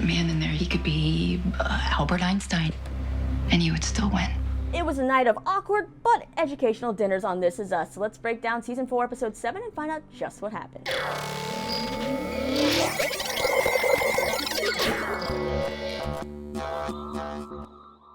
man in there, he could be Albert Einstein, and you would still win. It was a night of awkward but educational dinners on This Is Us, so let's break down Season 4, Episode 7 and find out just what happened.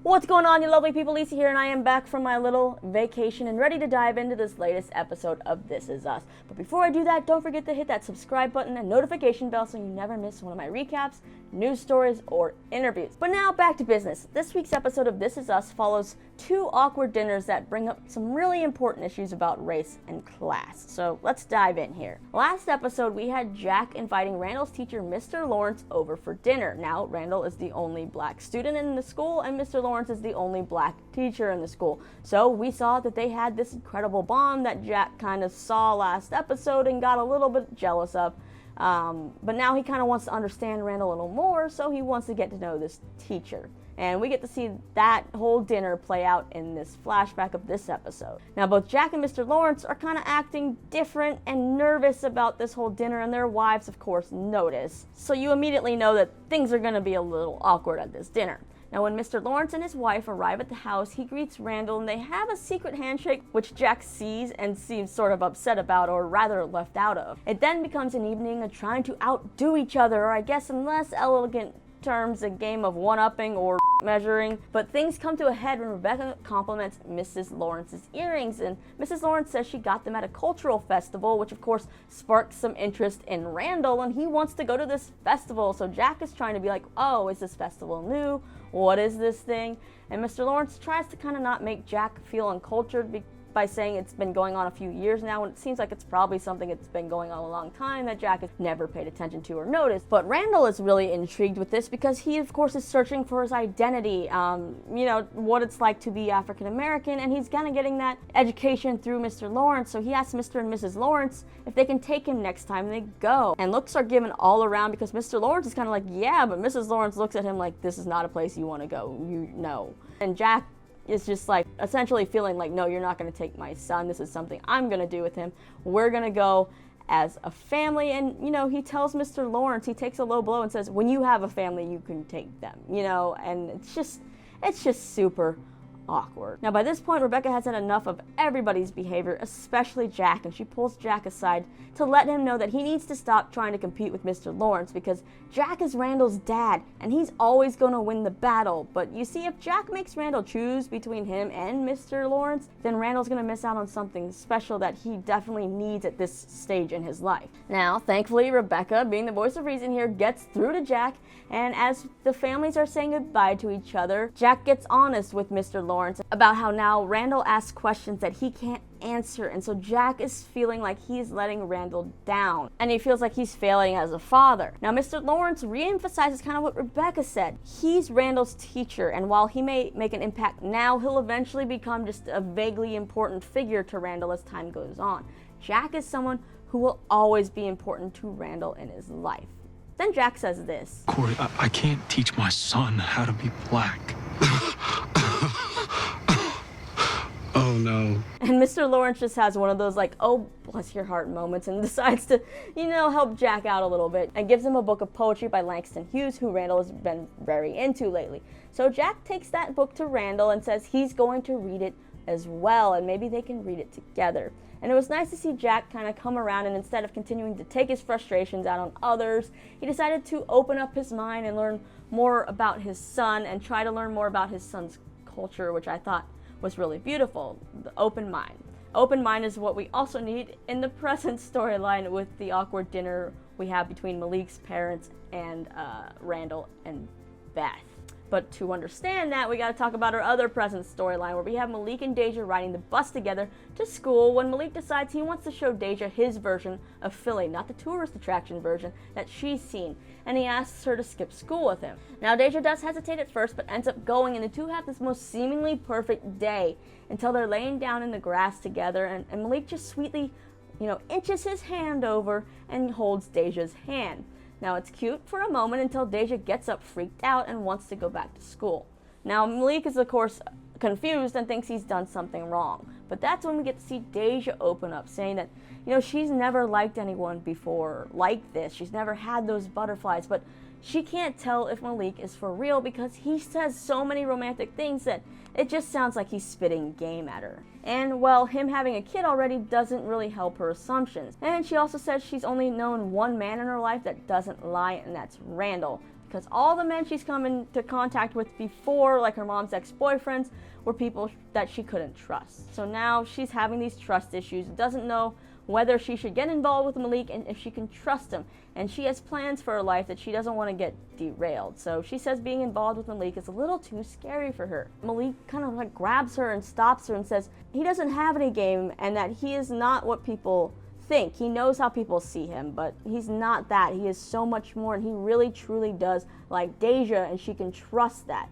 What's going on, you lovely people? Lisa here, and I am back from my little vacation and ready to dive into this latest episode of This Is Us. But before I do that, don't forget to hit that subscribe button and notification bell so you never miss one of my recaps, news stories, or interviews. But now, back to business. This week's episode of This Is Us follows two awkward dinners that bring up some really important issues about race and class. So let's dive in here. Last episode, we had Jack inviting Randall's teacher, Mr. Lawrence, over for dinner. Now, Randall is the only black student in the school, and Mr. Lawrence is the only black teacher in the school. So we saw that they had this incredible bond that Jack kind of saw last episode and got a little bit jealous of. But now he kind of wants to understand Randall a little more, so he wants to get to know this teacher. And we get to see that whole dinner play out in this flashback of this episode. Now, both Jack and Mr. Lawrence are kind of acting different and nervous about this whole dinner, and their wives, of course, notice. So you immediately know that things are going to be a little awkward at this dinner. Now, when Mr. Lawrence and his wife arrive at the house, he greets Randall, and they have a secret handshake, which Jack sees and seems sort of upset about, or rather left out of. It then becomes an evening of trying to outdo each other, or I guess in less elegant terms, a game of one-upping or measuring. But things come to a head when Rebecca compliments Mrs. Lawrence's earrings, and Mrs. Lawrence says she got them at a cultural festival, which of course sparks some interest in Randall, and he wants to go to this festival. So Jack is trying to be like, oh, is this festival new? What is this thing? And Mr. Lawrence tries to kind of not make Jack feel uncultured by saying it's been going on a few years now, and it seems like it's probably something that's been going on a long time that Jack has never paid attention to or noticed. But Randall is really intrigued with this because he, of course, is searching for his identity, what it's like to be African American, and he's kind of getting that education through Mr. Lawrence. So he asks Mr. and Mrs. Lawrence if they can take him next time they go. And looks are given all around because Mr. Lawrence is kind of like, yeah, but Mrs. Lawrence looks at him like, this is not a place you want to go, you know. And Jack is just like essentially feeling like, no, you're not going to take my son. This is something I'm going to do with him. We're going to go as a family. And, he tells Mr. Lawrence, he takes a low blow and says, when you have a family, you can take them, and it's just super awkward. Now, by this point, Rebecca has had enough of everybody's behavior, especially Jack, and she pulls Jack aside to let him know that he needs to stop trying to compete with Mr. Lawrence because Jack is Randall's dad, and he's always going to win the battle. But you see, if Jack makes Randall choose between him and Mr. Lawrence, then Randall's going to miss out on something special that he definitely needs at this stage in his life. Now, thankfully, Rebecca, being the voice of reason here, gets through to Jack, and as the families are saying goodbye to each other, Jack gets honest with Mr. Lawrence about how now Randall asks questions that he can't answer, and so Jack is feeling like he's letting Randall down, and he feels like he's failing as a father. Now, Mr. Lawrence reemphasizes kind of what Rebecca said. He's Randall's teacher, and while he may make an impact now, he'll eventually become just a vaguely important figure to Randall as time goes on. Jack is someone who will always be important to Randall in his life. Then Jack says this. Corey, I can't teach my son how to be black. Oh no. And Mr. Lawrence just has one of those like, oh, bless your heart moments and decides to, help Jack out a little bit and gives him a book of poetry by Langston Hughes, who Randall has been very into lately. So Jack takes that book to Randall and says he's going to read it as well, and maybe they can read it together. And it was nice to see Jack kind of come around, and instead of continuing to take his frustrations out on others, he decided to open up his mind and learn more about his son and try to learn more about his son's culture, which I thought was really beautiful. The open mind. Open mind is what we also need in the present storyline with the awkward dinner we have between Malik's parents and Randall and Beth. But to understand that, we got to talk about our other present storyline where we have Malik and Deja riding the bus together to school when Malik decides he wants to show Deja his version of Philly, not the tourist attraction version that she's seen, and he asks her to skip school with him. Now, Deja does hesitate at first, but ends up going, and the two have this most seemingly perfect day until they're laying down in the grass together, and Malik just sweetly, inches his hand over and holds Deja's hand. Now, it's cute for a moment until Deja gets up freaked out and wants to go back to school. Now, Malik is, of course, confused and thinks he's done something wrong. But that's when we get to see Deja open up, saying that, she's never liked anyone before like this. She's never had those butterflies, but she can't tell if Malik is for real because he says so many romantic things that it just sounds like he's spitting game at her. And, well, him having a kid already doesn't really help her assumptions. And she also says she's only known one man in her life that doesn't lie, and that's Randall. Because all the men she's come into contact with before, like her mom's ex-boyfriends, were people that she couldn't trust. So now she's having these trust issues, doesn't know whether she should get involved with Malik and if she can trust him. And she has plans for her life that she doesn't want to get derailed. So she says being involved with Malik is a little too scary for her. Malik kind of like grabs her and stops her and says he doesn't have any game and that he is not what people think. He knows how people see him, but he's not that. He is so much more, and he really truly does like Deja, and she can trust that.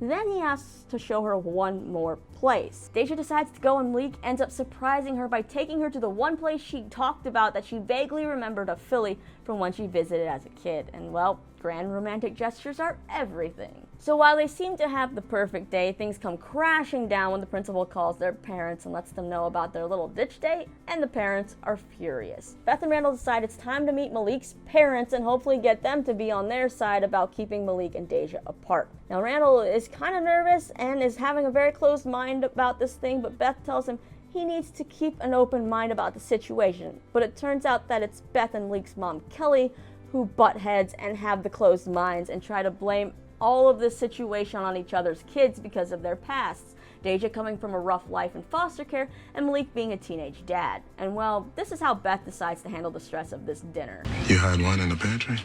Then he asks to show her one more place. Deja decides to go, and Malik ends up surprising her by taking her to the one place she talked about that she vaguely remembered of Philly from when she visited as a kid. And, well, grand romantic gestures are everything. So while they seem to have the perfect day, things come crashing down when the principal calls their parents and lets them know about their little ditch date, and the parents are furious. Beth and Randall decide it's time to meet Malik's parents and hopefully get them to be on their side about keeping Malik and Deja apart. Now Randall is kind of nervous and is having a very closed mind about this thing, but Beth tells him he needs to keep an open mind about the situation. But it turns out that it's Beth and Malik's mom, Kelly, who butt heads and have the closed minds and try to blame all of this situation on each other's kids because of their pasts. Deja coming from a rough life in foster care, and Malik being a teenage dad. And, well, this is how Beth decides to handle the stress of this dinner. You had one in the pantry?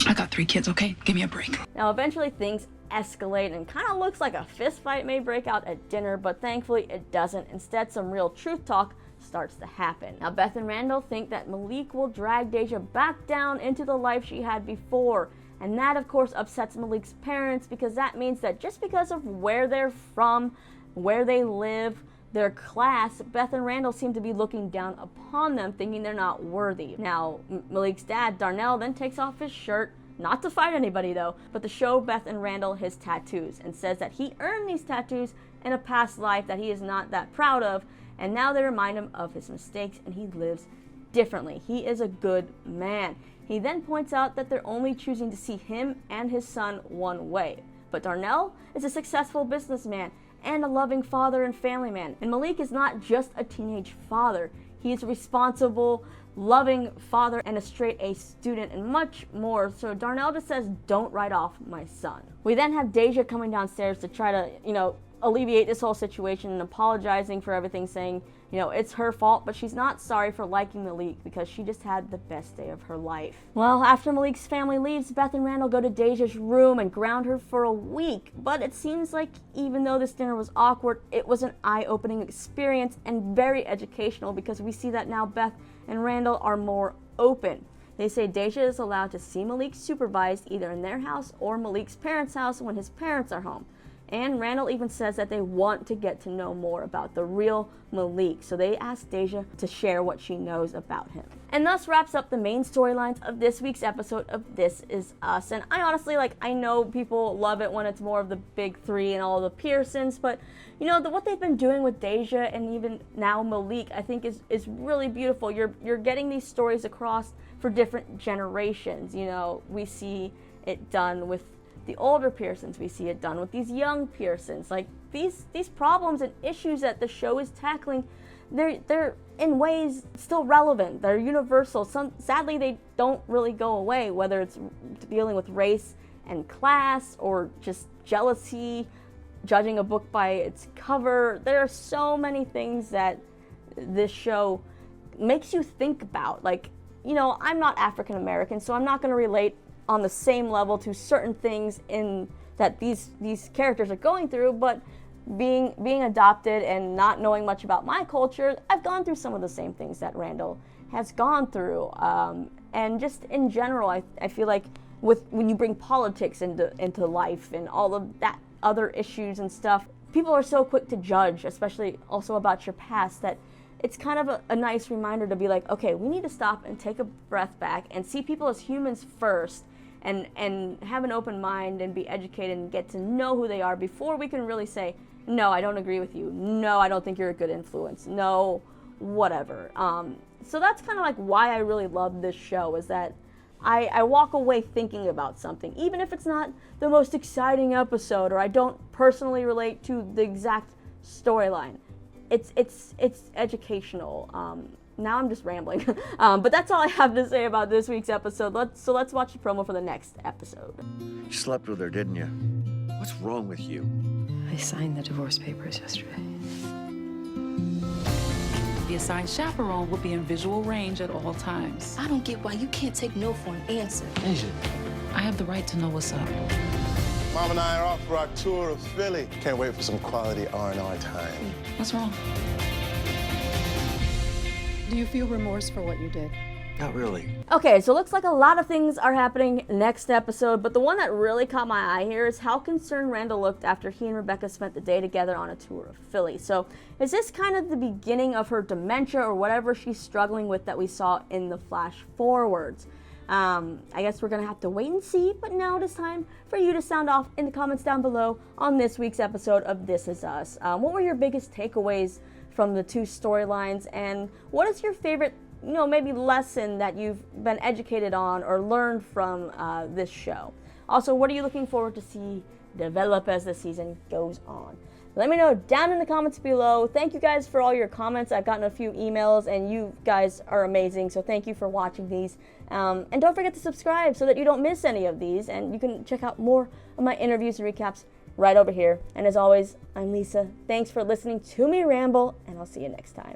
I got 3 kids, okay? Give me a break. Now, eventually things escalate and kind of looks like a fist fight may break out at dinner, but thankfully it doesn't. Instead, some real truth talk starts to happen. Now, Beth and Randall think that Malik will drag Deja back down into the life she had before. And that, of course, upsets Malik's parents because that means that just because of where they're from, where they live, their class, Beth and Randall seem to be looking down upon them, thinking they're not worthy. Now, Malik's dad, Darnell, then takes off his shirt, not to fight anybody though, but to show Beth and Randall his tattoos, and says that he earned these tattoos in a past life that he is not that proud of, and now they remind him of his mistakes and he lives differently. He is a good man. He then points out that they're only choosing to see him and his son one way. But Darnell is a successful businessman and a loving father and family man. And Malik is not just a teenage father. He is a responsible, loving father and a straight-A student and much more. So Darnell just says, don't write off my son. We then have Deja coming downstairs to try to, alleviate this whole situation and apologizing for everything, saying, it's her fault, but she's not sorry for liking Malik because she just had the best day of her life. Well, after Malik's family leaves, Beth and Randall go to Deja's room and ground her for a week. But it seems like even though this dinner was awkward, it was an eye-opening experience and very educational because we see that now Beth and Randall are more open. They say Deja is allowed to see Malik supervised either in their house or Malik's parents' house when his parents are home. And Randall even says that they want to get to know more about the real Malik, so they ask Deja to share what she knows about him. And thus wraps up the main storylines of this week's episode of This Is Us. And I honestly, I know people love it when it's more of the big three and all the Pearsons, but, what they've been doing with Deja and even now Malik, I think is really beautiful. You're getting these stories across for different generations. We see it done with the older Pearsons, we see it done with these young Pearsons. These problems and issues that the show is tackling, they're in ways still relevant. They're universal. Sadly, they don't really go away, whether it's dealing with race and class or just jealousy, judging a book by its cover. There are so many things that this show makes you think about. I'm not African American, so I'm not going to relate on the same level to certain things in that these characters are going through, but being adopted and not knowing much about my culture, I've gone through some of the same things that Randall has gone through. And just in general, I feel like when you bring politics into life and all of that other issues and stuff, people are so quick to judge, especially also about your past, that it's kind of a nice reminder to be like, okay, we need to stop and take a breath back and see people as humans first, and have an open mind and be educated and get to know who they are before we can really say, no, I don't agree with you. No, I don't think you're a good influence. No, whatever. So that's kind of why I really love this show, is that I walk away thinking about something, even if it's not the most exciting episode or I don't personally relate to the exact storyline. It's educational. Now I'm just rambling, but that's all I have to say about this week's episode. Let's watch the promo for the next episode. You slept with her, didn't you? What's wrong with you? I signed the divorce papers yesterday. The assigned chaperone will be in visual range at all times. I don't get why you can't take no for an answer. Asia. I have the right to know what's up. Mom and I are off for our tour of Philly. Can't wait for some quality R&R time. What's wrong? Do you feel remorse for what you did? Not really. Okay, so looks like a lot of things are happening next episode, but the one that really caught my eye here is how concerned Randall looked after he and Rebecca spent the day together on a tour of Philly. So is this kind of the beginning of her dementia or whatever she's struggling with that we saw in the flash forwards? I guess we're going to have to wait and see, but now it is time for you to sound off in the comments down below on this week's episode of This Is Us. What were your biggest takeaways from the two storylines, and what is your favorite maybe lesson that you've been educated on or learned from this show? Also, what are you looking forward to see develop as the season goes on? Let me know down in the comments below. Thank you guys for all your comments. I've gotten a few emails, and you guys are amazing, so thank you for watching these. And don't forget to subscribe so that you don't miss any of these, and you can check out more of my interviews and recaps right over here. And as always, I'm Lisa. Thanks for listening to me ramble, and I'll see you next time.